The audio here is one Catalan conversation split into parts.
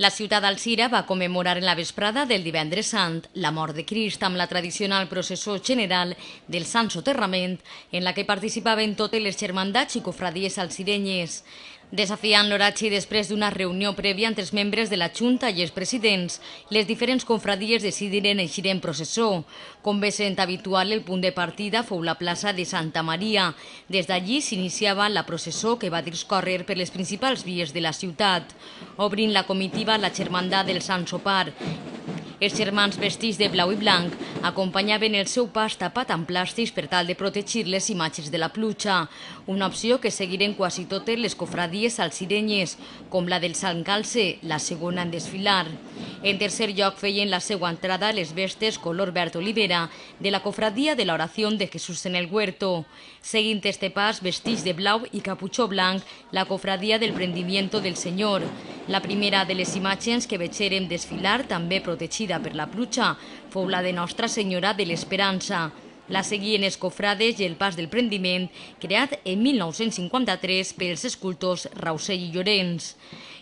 La ciutat d'Alzira va commemorar en la vesprada del divendres sant la mort de Crist amb la tradicional processó general del Sant Soterrament, en la que participaven totes les germandats i cofradies alzirenyes. Desafiant l'oratge després d'una reunió prèvia entre els membres de la Junta i els presidents, les diferents confradies decidiren eixir en processó. Com bé sent habitual, el punt de partida fou la plaça de Santa Maria. Des d'allí s'iniciava la processó que va discórrer per les principals vies de la ciutat. Obrint la comitiva la germandat del Sant Sopar. Els germans vestits de blau i blanc acompanyaven el seu pas tapat amb plàstics per tal de protegir les imatges de la pluja, una opció que seguiren quasi totes les cofradies alzirenyes, com la del Sant Calce, la segona en desfilar. En tercer lloc feien la seva entrada les vestes color verd olivera de la cofradia de l'oració de Jesús en el Huerto. Seguint este pas, vestits de blau i caputxó blanc, la cofradia del Prendimiento del Senyor. La primera de les imatges que vegérem desfilar, també protegida per la pluja, fou la de Nostra Senyora de l'Esperança. La seguien els cofrades i el pas del prendiment, creat en 1953 pels escultors Rausell i Llorenç.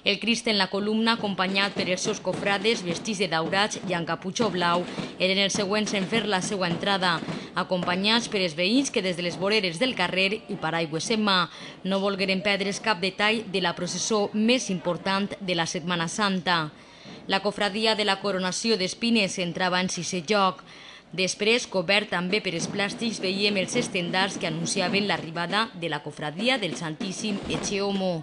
El Crist en la columna, acompanyat per els seus cofrades vestits de daurats i amb caputxó blau, eren els següents en fer la seva entrada, acompanyats per els veïns que des de les voreres del carrer i paraigües en mà no volgueren perdre's cap detall de la processó més important de la Setmana Santa. La cofradia de la Coronació d'Espines entrava en sisè lloc. Després, cobert també per els plàstics, veiem els estendards que anunciaven l'arribada de la cofradia del Santíssim Ecce Homo.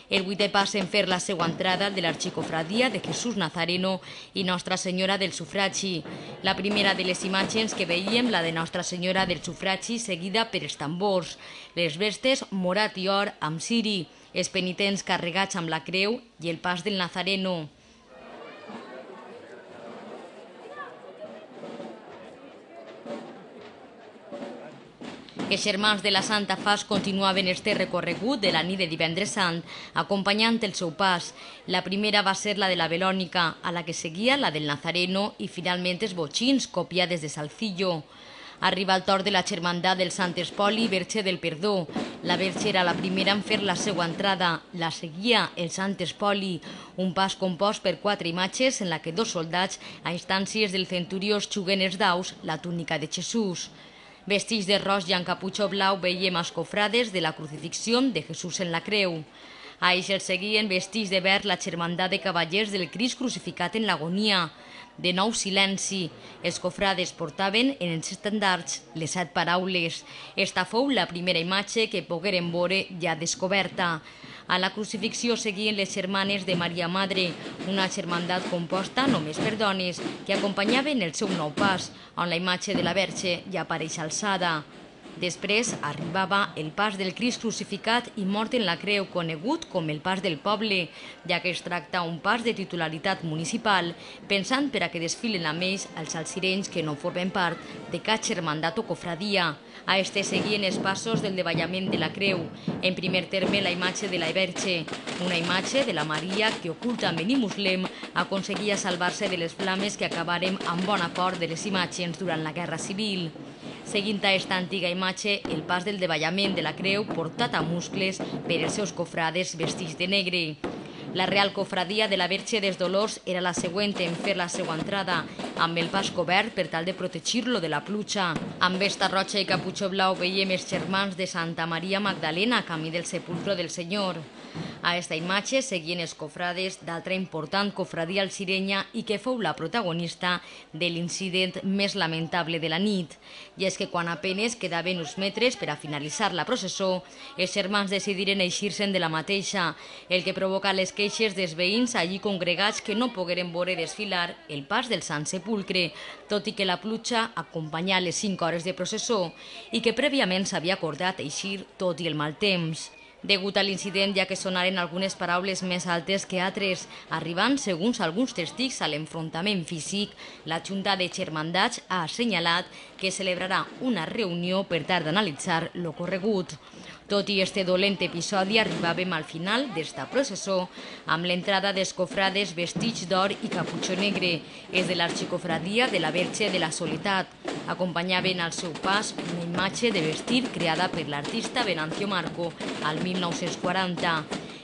El vuitè pas en fer la seva entrada de l'Arxicofradia de Jesús Nazareno i Nostra Senyora del Sufragi. La primera de les imatges que veiem, la de Nostra Senyora del Sufragi, seguida per els tambors, les vestes morat i or amb ciri, els penitents carregats amb la creu i el pas del Nazareno. Els germans de la Santa Faç continuaven este recorregut de la nit de divendres sant, acompanyant el seu pas. La primera va ser la de la Belònica, a la que seguia la del Nazareno i finalment els botxins, copiades de Salcillo. Arriba el torn de la germandat del Sant Espoli, Verge del Perdó. La Verge era la primera en fer la seva entrada. La seguia el Sant Espoli, un pas compost per 4 imatges en la que 2 soldats, a instàncies del centurió, juguen els daus la túnica de Jesús. Vestits de roig i amb caputxó blau veiem els cofrades de la crucifixió de Jesús en la creu. A ells els seguien vestits de verd la germandat de cavallers del Crist crucificat en l'agonia. De nou silenci. Els cofrades portaven en els estendards les 7 paraules. Esta fou la primera imatge que pogueren veure ja descoberta. A la crucifixió seguien les germanes de Maria Madre, una germandat composta només per dones que acompanyaven el seu nou pas, on la imatge de la Verge ja apareix alçada. Després arribava el pas del Crist crucificat i mort en la creu, conegut com el pas del poble, ja que es tracta un pas de titularitat municipal, pensant per a que desfilen amb ells els alzirenys que no formen part de cap germandat o cofradia. A este seguien els passos del davallament de la creu. En primer terme, la imatge de la Verge, una imatge de la Maria que, oculta amb Benimuslem, aconseguia salvar-se de les flames que acabaren amb bona part de les imatges durant la Guerra Civil. Seguint a esta antiga imatge, el pas del davallament de la creu portat a muscles per els seus cofrades vestits de negre. La Real Cofradia de la Verge dels Dolors era la següent en fer la seva entrada, amb el pas cobert per tal de protegir-lo de la pluja. Amb vesta roja i caputxó blau veiem els germans de Santa Maria Magdalena, camí del sepulcro del Senyor. A esta imatge seguien els cofrades d'altra important cofradia alzirenya i que fou la protagonista de l'incident més lamentable de la nit. I és que quan apenes quedaven uns metres per a finalitzar la processó, els germans decidiren eixir-se'n de la mateixa, el que provoca les queixes dels veïns allí congregats que no pogueren veure desfilar el pas del Sant Sepulcre, tot i que la pluja acompanyà les 5 hores de processó i que prèviament s'havia acordat eixir tot i el mal temps. Degut a l'incident, ja que sonaren algunes paraules més altes que altres, arribant, segons alguns testigs, a l'enfrontament físic, la Junta de Germandats ha assenyalat que celebrarà una reunió per tal d'analitzar l'ocorregut. Tot i este dolent episodi, arribàvem al final d'esta processó amb l'entrada dels cofrades vestits d'or i caputxó negre, és de l'Arxicofradia de la Verge de la Soledat. Acompanyaven al seu pas una imatge de vestir creada per l'artista Venancio Marco al 1940.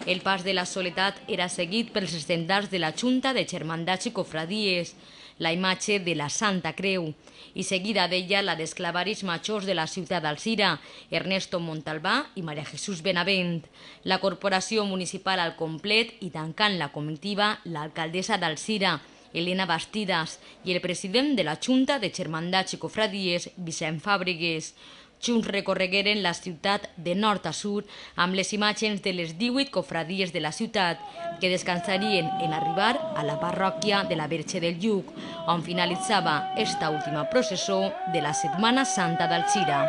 El pas de la Soledat era seguit pels estendals de la Junta de Germandats i Cofradies, la imatge de la Santa Creu, i seguida d'ella la dels clavaris majors de la ciutat d'Alzira, Ernesto Montalbà i Maria Jesús Benavent, la corporació municipal al complet i tancant la comitiva l'alcaldessa d'Alzira, Elena Bastidas, i el president de la Junta de Germandats i Cofradies, Vicent Fàbregues. Junts recorregueren la ciutat de nord a sud amb les imatges de les 18 cofradies de la ciutat que descansarien en arribar a la parròquia de la Verge del Lluc, on finalitzava esta última processó de la Setmana Santa d'Alzira.